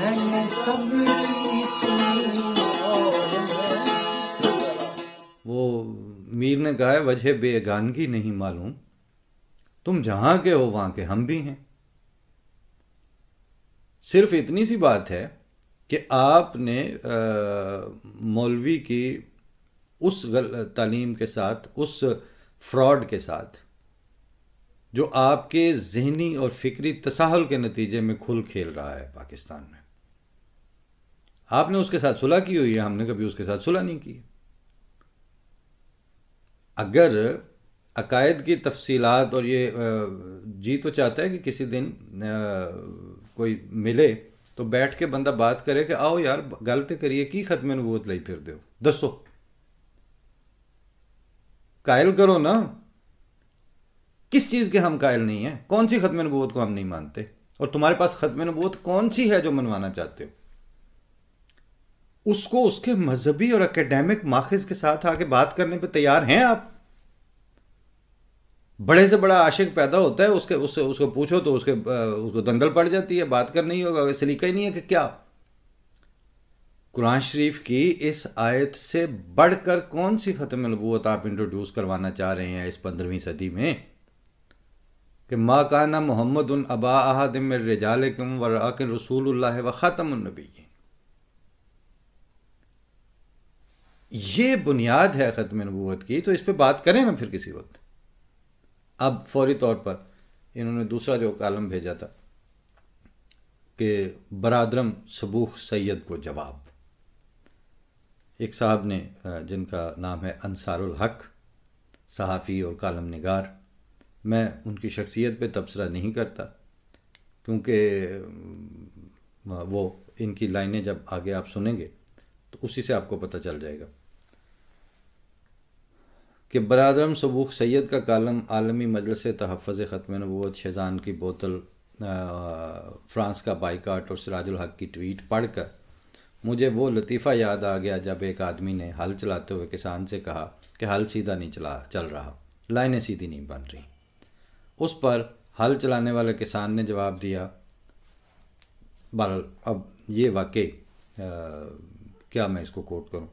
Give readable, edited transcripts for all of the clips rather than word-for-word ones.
मैंने सबकी सुनी और वो मीर ने कहा है, वजह बेगानगी नहीं मालूम, तुम जहां के हो वहां के हम भी हैं। सिर्फ इतनी सी बात है कि आपने मौलवी की उस तालीम के साथ, उस फ्रॉड के साथ, जो आपके जहनी और फिक्री तसाहुल के नतीजे में खुल खेल रहा है पाकिस्तान में, आपने उसके साथ सुलह की हुई है, हमने कभी उसके साथ सुलह नहीं की। अगर अकायद की तफसीलात और ये जी तो चाहता है कि किसी दिन कोई मिले तो बैठ के बंदा बात करे कि आओ यार गल तो करिए, की खत्म नबूवत लाई फिर दो, दसो, कायल करो ना, किस चीज़ के हम कायल नहीं हैं, कौन सी खत्म नबूवत को हम नहीं मानते, और तुम्हारे पास खत्म नबूवत कौन सी है जो मनवाना चाहते हो। उसको उसके मजहबी और एकेडमिक माखिज के साथ आके बात करने पे तैयार हैं आप। बड़े से बड़ा आशिक पैदा होता है, उसको पूछो तो उसको दंगल पड़ जाती है, बात करना ही होगा, सलीका ही नहीं है कि क्या। कुरान शरीफ की इस आयत से बढ़कर कौन सी खत्म नबूवत आप इंट्रोड्यूस करवाना चाह रहे हैं इस 15वीं सदी में, कि मा काना मुहम्मदुन अबा अहदिम मिर रिजालिकुम वलाकिन रसूलुल्लाह व खातमुन नबिय्यीन। ये बुनियाद है खत्म नबूवत की, तो इस पे बात करें ना फिर किसी वक्त। अब फौरी तौर पर इन्होंने दूसरा जो कालम भेजा था कि बरादरम सबूख सैयद को जवाब। एक साहब ने जिनका नाम है अंसारुल हक, सहाफ़ी और कालम निगार, मैं उनकी शख्सियत पे तबसरा नहीं करता क्योंकि वो इनकी लाइनें जब आगे आप सुनेंगे तो उसी से आपको पता चल जाएगा कि बरादरम सबूख सैयद का कालम आलमी मजलिस तहफ़्फ़ुज़ ख़त्म नबूवत, शेज़ान की बोतल, फ्रांस का बाइकाट और सिराजुल हक की ट्वीट पढ़कर मुझे वो लतीफ़ा याद आ गया जब एक आदमी ने हल चलाते हुए किसान से कहा कि हल सीधा नहीं चल रहा, लाइनें सीधी नहीं बन रही। उस पर हल चलाने वाले किसान ने जवाब दिया, बहरहाल अब ये वाकई क्या मैं इसको कोट करूँ,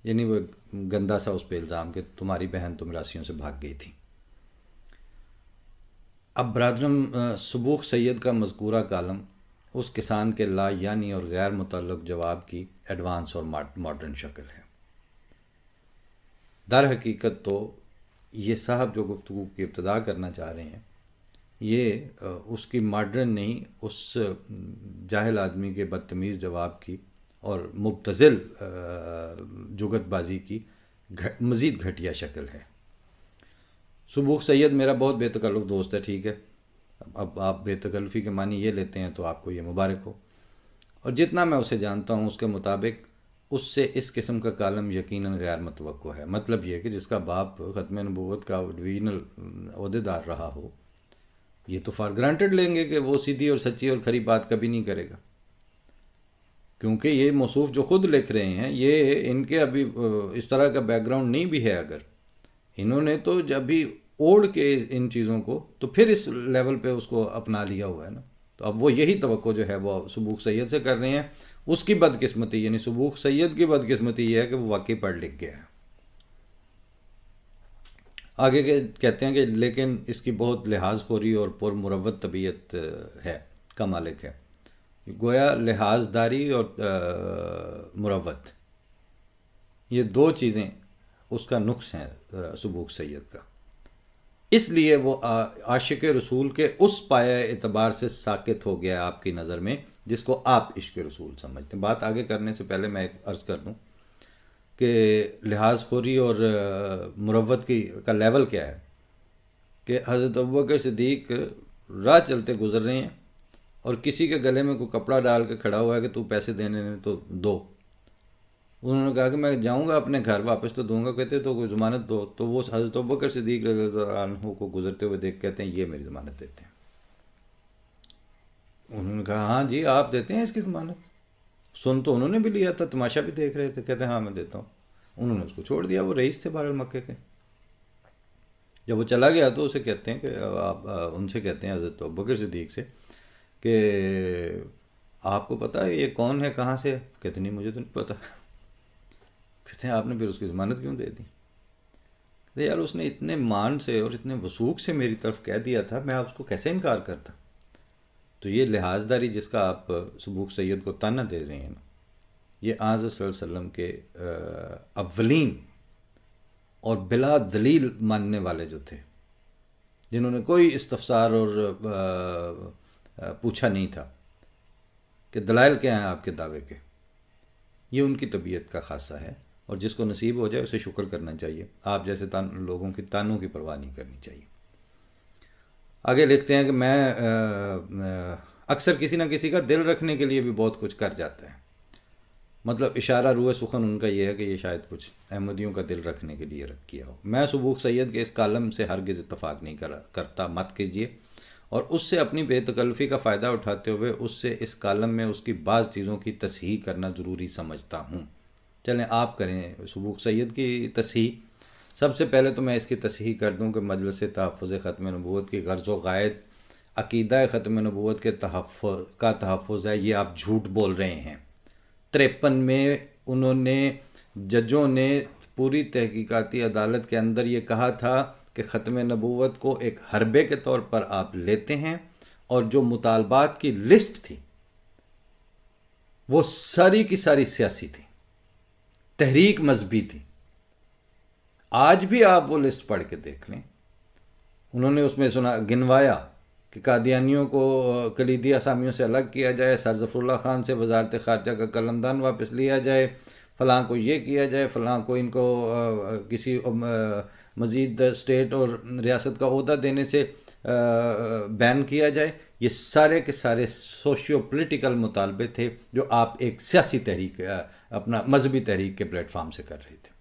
यानी वो गंदा सा उस पर इल्ज़ाम कि तुम्हारी बहन तुम राशियों से भाग गई थी। अब बरादरम सबूख सैयद का मज़कूरा कालम उस किसान के ला यानी और गैर मुतल्लक जवाब की एडवांस और मॉडर्न शक्ल है। दर हकीकत तो ये साहब जो गुफ्तगू की इब्तदा करना चाह रहे हैं, ये उसकी मॉडर्न नहीं, उस जाहिल आदमी के बदतमीज़ जवाब की और मुब्तज़िल जुगतबाजी की मज़ीद घटिया शक्ल है। सबूख सैयद मेरा बहुत बेतकल्लुफ़ दोस्त है, ठीक है। अब आप बेतकल्लुफ़ी के मानी ये लेते हैं तो आपको ये मुबारक हो, और जितना मैं उसे जानता हूँ उसके मुताबिक उससे इस किस्म का कालम यकीनन गैर मुतवक्को है। मतलब ये कि जिसका बाप ख़त्म नबूवत का डिवीजनल ओहदेदार रहा हो, ये तो फॉर ग्रांटेड लेंगे कि वो सीधी और सच्ची और खरी बात कभी नहीं करेगा, क्योंकि ये मौसूफ़ जो ख़ुद लिख रहे हैं ये इनके अभी इस तरह का बैकग्राउंड नहीं भी है। अगर इन्होंने तो जब भी ओढ़ के इन चीज़ों को तो फिर इस लेवल पे उसको अपना लिया हुआ है ना, तो अब वो यही तवक्को जो है वो सबूख सैयद से कर रहे हैं। उसकी बदकिस्मती यानी सबूख सैयद की बदकिस्मती ये है कि वो वाकई पढ़ लिख गया है। आगे के कहते हैं कि लेकिन इसकी बहुत लिहाज खोरी और पुरमुरव्वत तबीयत है का मालिक है। गोया लिहाजदारी और मुरव्वत, ये दो चीज़ें उसका नुक्स हैं सबूख सैयद का। इसलिए वो आशिक रसूल के उस पाया एतबार से साकित हो गया आपकी नज़र में जिसको आप इश्क रसूल समझते हैं। बात आगे करने से पहले मैं एक अर्ज़ कर दूं कि लिहाज खोरी और मुरव्वत का लेवल क्या है कि हज़रत अबू बकर सिद्दीक़ राह चलते गुजर रहे हैं और किसी के गले में कोई कपड़ा डाल के खड़ा हुआ है कि तू पैसे देने ने तो दो। उन्होंने कहा कि मैं जाऊंगा अपने घर, वापस तो दूंगा। कहते तो कोई ज़मानत दो। तो वो हज़रत अबू बकर सिद्दीक़ रज़ियल्लाहु अन्हु को गुजरते हुए देख कहते हैं ये मेरी ज़मानत देते हैं। उन्होंने कहा हाँ जी आप देते हैं इसकी ज़मानत। सुन तो उन्होंने भी लिया था, तमाशा भी देख रहे थे। कहते हैं हाँ मैं देता हूँ। उन्होंने उसको छोड़ दिया। वो रईस थे बहरहाल मक्के के। जब वो चला गया तो उसे कहते हैं कि आप उनसे कहते हैं हज़रत अबू बकर सिद्दीक़ से कि आपको पता है ये कौन है, कहाँ से? कहते नहीं मुझे तो नहीं पता। कहते हैं आपने फिर उसकी ज़मानत क्यों दे दी? कहते यार उसने इतने मान से और इतने वसूख से मेरी तरफ कह दिया था, मैं उसको कैसे इनकार करता? तो ये लिहाजदारी जिसका आप सबूक सैयद को ताना दे रहे हैं ना, ये आज़ सल्लल्लाहु अलैहि वसल्लम के अव्वलीन और बिला दलील मानने वाले जो थे, जिन्होंने कोई इस्तफसार और पूछा नहीं था कि दलाइल क्या हैं आपके दावे के, ये उनकी तबीयत का खासा है। और जिसको नसीब हो जाए उसे शुक्र करना चाहिए। आप जैसे लोगों की तानों की परवाह नहीं करनी चाहिए। आगे लिखते हैं कि मैं अक्सर किसी ना किसी का दिल रखने के लिए भी बहुत कुछ कर जाता है। मतलब इशारा रूए सुखन उनका ये है कि ये शायद कुछ अहमदियों का दिल रखने के लिए किया हो। मैं सबूक सैयद के इस कालम से हरगिज़ इत्तफाक नहीं करता, मत कीजिए। और उससे अपनी बेतकल्फ़ी का फ़ायदा उठाते हुए उससे इस कालम में उसकी बाज़ चीज़ों की तस्हीह करना ज़रूरी समझता हूँ। चलें आप करें सबूक सैयद की तस्हीह। सबसे पहले तो मैं इसकी तस्हीह कर दूँ कि मजलिस तहफ़्फ़ुज़ ख़त्म नबूवत की गर्ज़ व गायद अक़ीदा ख़त्म नबूवत के तहफ़्फ़ुज़ है, ये आप झूठ बोल रहे हैं। 53 में उन्होंने, जजों ने पूरी तहकीकाती अदालत के अंदर ये कहा था कि ख़त्म नबूवत को एक हरबे के तौर पर आप लेते हैं, और जो मुतालबात की लिस्ट थी वो सारी की सारी सियासी थी, तहरीक मजहबी थी। आज भी आप वो लिस्ट पढ़ के देख लें, उन्होंने उसमें गिनवाया कि कादियानियों को कलीदी असामियों से अलग किया जाए, सर ज़फ़रुल्लाह ख़ान से वजारत ख़ारजा का कलमदान वापस लिया जाए, फ़लाँ को ये किया जाए, फ़लाँ को इनको किसी मज़ीद स्टेट और रियासत का ओहदा देने से बैन किया जाए। ये सारे के सारे सोशियो पॉलिटिकल मुतालबे थे जो आप एक सियासी तहरीक, अपना मजहबी तहरीक के प्लेटफार्म से कर रहे थे।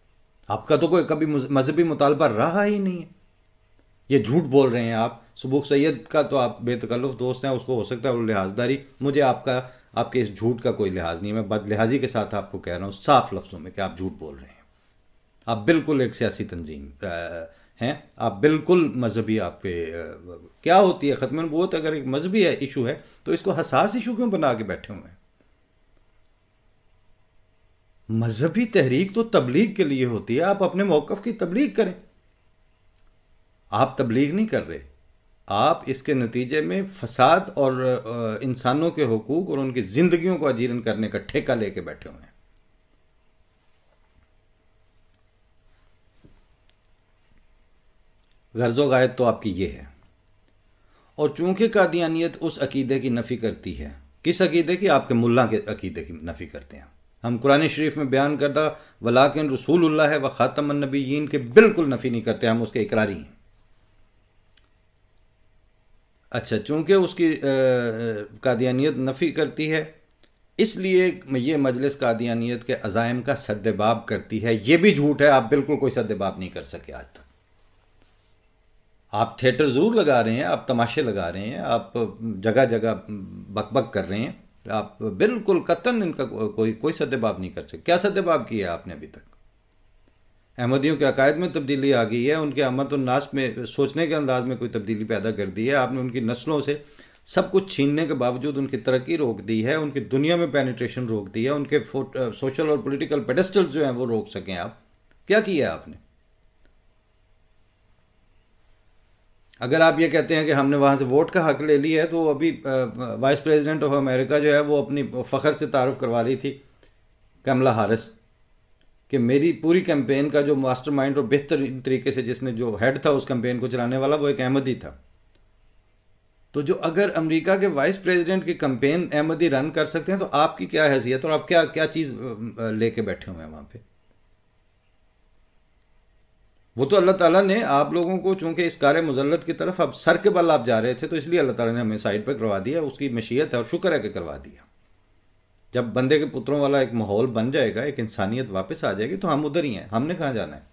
आपका तो कोई कभी मजहबी मुतालबा रहा ही नहीं है। ये झूठ बोल रहे हैं आप। सबूक सैयद का तो आप बेतकल्लुफ़ दोस्त हैं, उसको हो सकता है वो लिहाजदारी, मुझे आपके इस झूठ का कोई लिहाज नहीं है। मैं बदलिहाजी के साथ आपको कह रहा हूँ साफ लफ्ज़ों में कि आप झूठ बोल रहे हैं। आप बिल्कुल एक सियासी तंजीम हैं, आप बिल्कुल मजहबी, आपके क्या होती है ख़त्म नबूवत, अगर एक मजहबी है इशू है तो इसको हसास इशू क्यों बना के बैठे हुए हैं? मजहबी तहरीक तो तबलीग के लिए होती है, आप अपने मौक़िफ़ की तबलीग करें। आप तबलीग नहीं कर रहे, आप इसके नतीजे में फसाद और इंसानों के हुकूक और उनकी ज़िंदगियों को अजीरन करने का ठेका लेके बैठे हुए हैं। गर्ज़ो गायद तो आपकी ये है। और चूँकि कादियानियत उस अकीदे की नफ़ी करती है, किस अकीदे की? आपके मुल्ला के अकीदे की नफ़ी करते हैं। हम कुरान शरीफ में बयान करदा वलाकिन रसूलुल्लाह है व ख़ातमुन नबिय्यीन के बिल्कुल नफ़ी नहीं करते, हम उसके इकरारी हैं। अच्छा, चूँकि उसकी कादियानियत नफ़ी करती है, इसलिए ये मजलिस कादियानियत के अज़ाइम का सद्देबाब करती है। ये भी झूठ है, आप बिल्कुल कोई सद्देबाब नहीं कर सके आज तक। आप थिएटर ज़रूर लगा रहे हैं, आप तमाशे लगा रहे हैं, आप जगह जगह बकबक कर रहे हैं, आप बिल्कुल कतन इनका कोई सद्देबाब नहीं कर सकते। क्या सद्देबाब किया आपने अभी तक? अहमदियों के अकायद में तब्दीली आ गई है, उनके अमत और नास में, सोचने के अंदाज में कोई तब्दीली पैदा कर दी है आपने। उनकी नस्लों से सब कुछ छीनने के बावजूद उनकी तरक्की रोक दी है, उनकी दुनिया में पेनिट्रेशन रोक दी है, उनके सोशल और पॉलिटिकल पेडेस्टल्स जो हैं वो रोक सकें आप। क्या किया आपने? अगर आप ये कहते हैं कि हमने वहाँ से वोट का हक ले लिया है, तो अभी वाइस प्रेसिडेंट ऑफ अमेरिका जो है वो अपनी फ़ख्र से तारुफ करवा रही थी कमला हारिस कि मेरी पूरी कैंपेन का जो मास्टरमाइंड और बेहतरीन तरीके से जिसने जो हेड था उस कैंपेन को चलाने वाला वो एक अहमदी था। तो जो अगर अमेरिका के वाइस प्रेसिडेंट की कैंपेन अहमदी रन कर सकते हैं तो आपकी क्या हैसियत और आप क्या क्या चीज़ लेके बैठे हुए हैं वहाँ पे? वो तो अल्लाह ताला ने आप लोगों को, चूंकि इस कार मुज़ल्लत की तरफ अब सर के बल आप जा रहे थे, तो इसलिए अल्लाह ताला ने हमें साइड पे करवा दिया। उसकी मशीयत है और शुक्र है कि करवा दिया। जब बंदे के पुत्रों वाला एक माहौल बन जाएगा, एक इंसानियत वापस आ जाएगी, तो हम उधर ही हैं। हमने कहाँ जाना है?